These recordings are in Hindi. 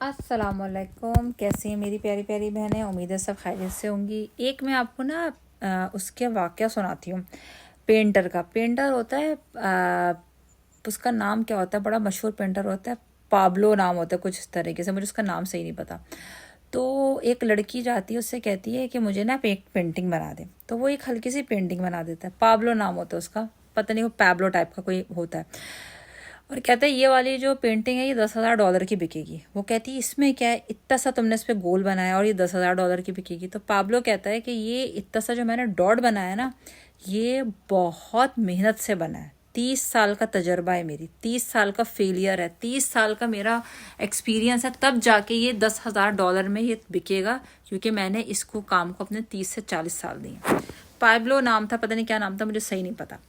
अस्सलामुअलैकुम, कैसी हैं मेरी प्यारी प्यारी बहनें। उम्मीद है सब खैरियत से होंगी। एक मैं आपको ना उसके वाक़या सुनाती हूँ। पेंटर का, पेंटर होता है उसका नाम क्या होता है, बड़ा मशहूर पेंटर होता है, पाब्लो नाम होता है कुछ इस तरीके से, मुझे उसका नाम सही नहीं पता। तो एक लड़की जाती है, उससे कहती है कि मुझे ना एक पेंटिंग बना दे। तो वो एक हल्की सी पेंटिंग बना देता है, पाब्लो नाम होता है उसका, पता नहीं वो पैब्लो टाइप का कोई होता है। और कहते हैं ये वाली जो पेंटिंग है ये $10,000 की बिकेगी। वो कहती है इसमें क्या है, इतना सा तुमने इस पर गोल बनाया और ये $10,000 की बिकेगी। तो पाब्लो कहता है कि ये इतना सा जो मैंने डॉट बनाया ना, ये बहुत मेहनत से बना है। 30 साल का तजर्बा है मेरी, 30 साल का फेलियर है, 30 साल का मेरा एक्सपीरियंस है, तब जाके ये $10,000 में ये बिकेगा, क्योंकि मैंने इसको काम को अपने 30 से 40 साल दिए। पाब्लो नाम था, पता नहीं क्या नाम था, मुझे सही नहीं पता।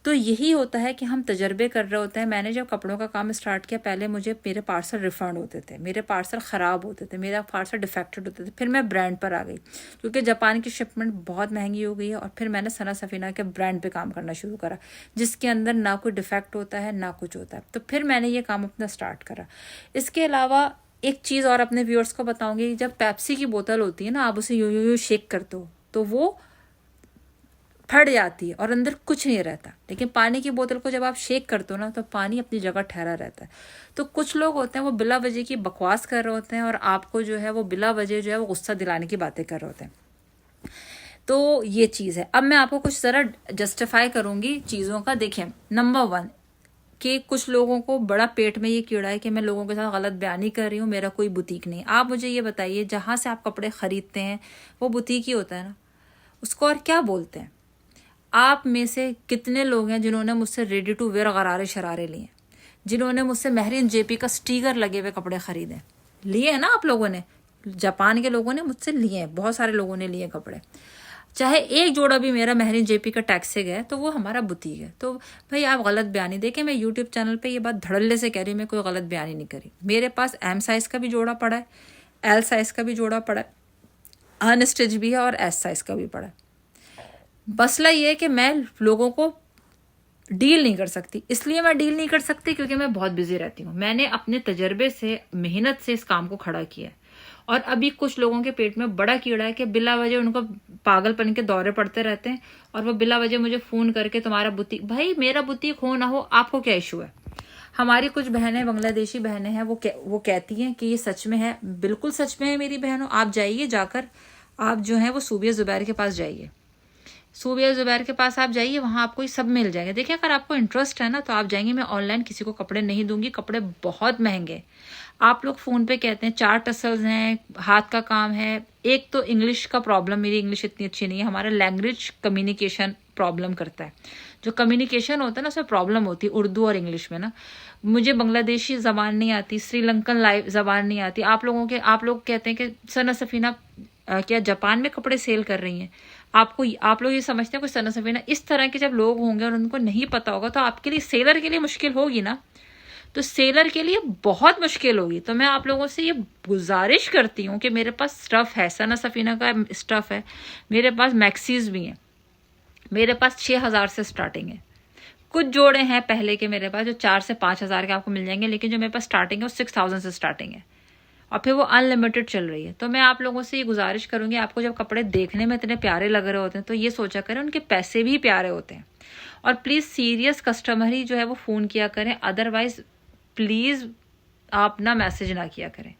तो यही होता है कि हम तजर्बे कर रहे होते हैं। मैंने जब कपड़ों का काम स्टार्ट किया, पहले मेरे पार्सल रिफ़ंड होते थे, मेरे पार्सल ख़राब होते थे, मेरा पार्सल डिफेक्टेड होते थे। फिर मैं ब्रांड पर आ गई, क्योंकि जापान की शिपमेंट बहुत महंगी हो गई है। और फिर मैंने सना सफ़ीना के ब्रांड पे काम करना शुरू करा, जिसके अंदर ना कोई डिफेक्ट होता है ना कुछ होता है। तो फिर मैंने ये काम अपना स्टार्ट करा। इसके अलावा एक चीज़ और अपने व्यूअर्स को बताऊँगी, जब पेप्सी की बोतल होती है ना, आप उसे यूँ यूँ यूँ शेक करते हो तो वो फट जाती है और अंदर कुछ नहीं रहता। लेकिन पानी की बोतल को जब आप शेक करते हो ना, तो पानी अपनी जगह ठहरा रहता है। तो कुछ लोग होते हैं वो बिला वजह की बकवास कर रहे होते हैं, और आपको जो है वो बिला वजह जो है वो गुस्सा दिलाने की बातें कर रहे होते हैं। तो ये चीज़ है। अब मैं आपको कुछ ज़रा जस्टिफाई करूँगी चीज़ों का। देखिए, नंबर 1 कि कुछ लोगों को बड़ा पेट में ये कीड़ा है कि मैं लोगों के साथ गलत बयानी कर रही हूँ, मेरा कोई बुटीक नहीं। आप मुझे ये बताइए, जहाँ से आप कपड़े ख़रीदते हैं वो बुटीक ही होता है ना, उसको और क्या बोलते हैं? आप में से कितने लोग हैं जिन्होंने मुझसे रेडी टू वेयर गरारे शरारे लिए, जिन्होंने मुझसे महरीन जेपी का स्टीकर लगे हुए कपड़े खरीदे? लिए हैं ना आप लोगों ने, जापान के लोगों ने मुझसे लिए हैं, बहुत सारे लोगों ने लिए कपड़े। चाहे एक जोड़ा भी मेरा महरीन जेपी का टैग से गया तो वो हमारा बुटीक है। तो भाई आप गलत बयानी देखें, मैं यूट्यूब चैनल पे ये बात धड़ल्ले से कह रही हूँ, मैं कोई गलत बयानी नहीं करी। मेरे पास एम साइज़ का भी जोड़ा पड़ा है, एल साइज़ का भी जोड़ा पड़ा है, अनस्टिच भी है, और एस साइज़ का भी पड़ा है। मसला ये है कि मैं लोगों को डील नहीं कर सकती। इसलिए मैं डील नहीं कर सकती क्योंकि मैं बहुत बिजी रहती हूँ। मैंने अपने तजर्बे से, मेहनत से इस काम को खड़ा किया है। और अभी कुछ लोगों के पेट में बड़ा कीड़ा है कि बिला वजह उनको पागलपन के दौरे पड़ते रहते हैं, और वो बिला वजह मुझे फ़ोन करके तुम्हारा बुटीक, भाई मेरा बुटीक हो ना हो आपको क्या इशू है? हमारी कुछ बहनें, बांग्लादेशी बहनें हैं, वो कहती हैं कि ये सच में है। बिल्कुल सच में है मेरी बहनों। आप जाइए, जाकर आप जो है वो सूबिया ज़ुबैर के पास जाइए, सूबिया ज़ुबैर के पास आप जाइए, वहाँ आपको ये सब मिल जाएगा। देखिए, अगर आपको इंटरेस्ट है ना तो आप जाएंगे। मैं ऑनलाइन किसी को कपड़े नहीं दूंगी, कपड़े बहुत महंगे। आप लोग फ़ोन पे कहते हैं 4 टसल्स हैं, हाथ का काम है। एक तो इंग्लिश का प्रॉब्लम, मेरी इंग्लिश इतनी अच्छी नहीं है, हमारा लैंग्वेज कम्युनिकेशन प्रॉब्लम करता है। जो कम्युनिकेशन होता है ना, उसमें प्रॉब्लम होती है उर्दू और इंग्लिश में ना। मुझे बांग्लादेशी ज़बान नहीं आती, श्रीलंकन लाइव ज़बान नहीं आती। आप लोग कहते हैं कि सना सफ़ीना क्या जापान में कपड़े सेल कर रही हैं? आप लोग ये समझते हैं कोई सना सफ़ीना? इस तरह के जब लोग होंगे और उनको नहीं पता होगा, तो आपके लिए, सेलर के लिए मुश्किल होगी ना, तो सेलर के लिए बहुत मुश्किल होगी। तो मैं आप लोगों से ये गुजारिश करती हूँ कि मेरे पास स्टफ़ है, सना सफ़ीना का स्टफ़ है, मेरे पास मैक्सीज भी हैं, मेरे पास 6,000 से स्टार्टिंग है। कुछ जोड़े हैं पहले के मेरे पास जो 4 से 5,000 के आपको मिल जाएंगे, लेकिन जो मेरे पास स्टार्टिंग है वो 6,000 से स्टार्टिंग है, और फिर वो अनलिमिटेड चल रही है। तो मैं आप लोगों से ये गुजारिश करूंगी, आपको जब कपड़े देखने में इतने प्यारे लग रहे होते हैं तो ये सोचा करें उनके पैसे भी प्यारे होते हैं। और प्लीज़ सीरियस कस्टमर ही जो है वो फ़ोन किया करें, अदरवाइज़ प्लीज़ आप ना मैसेज ना किया करें।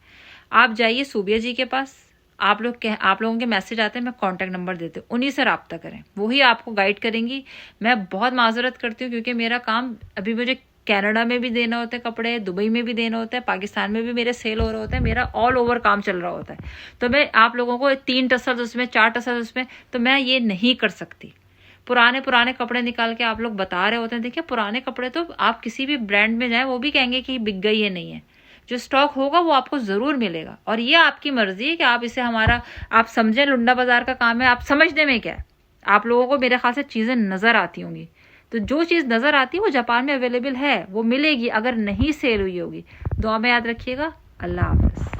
आप जाइए सूबिया जी के पास, आप लोगों के मैसेज आते हैं, मैं कॉन्टैक्ट नंबर देती हूँ, उन्हीं से रब्ता करें, वही आपको गाइड करेंगी। मैं बहुत माजरत करती हूँ क्योंकि मेरा काम अभी, मुझे कनाडा में भी देना होता है कपड़े, दुबई में भी देना होता है, पाकिस्तान में भी मेरे सेल हो रहे होते हैं, मेरा ऑल ओवर काम चल रहा होता है। तो मैं आप लोगों को 3 टसल्स उसमें, 4 टसल्स उसमें, तो मैं ये नहीं कर सकती। पुराने कपड़े निकाल के आप लोग बता रहे होते हैं। देखिए, पुराने कपड़े तो आप किसी भी ब्रांड में जाएं, वो भी कहेंगे कि बिक गई है, नहीं है। जो स्टॉक होगा वो आपको ज़रूर मिलेगा, और ये आपकी मर्जी है कि आप इसे आप समझें लुंडा बाजार का काम है। आप समझने में क्या है, आप लोगों को मेरे ख्याल से चीज़ें नज़र आती होंगी। तो जो चीज़ नज़र आती है वो जापान में अवेलेबल है, वो मिलेगी। अगर नहीं सेल हुई होगी, दुआ में याद रखिएगा। अल्लाह हाफ़िज़।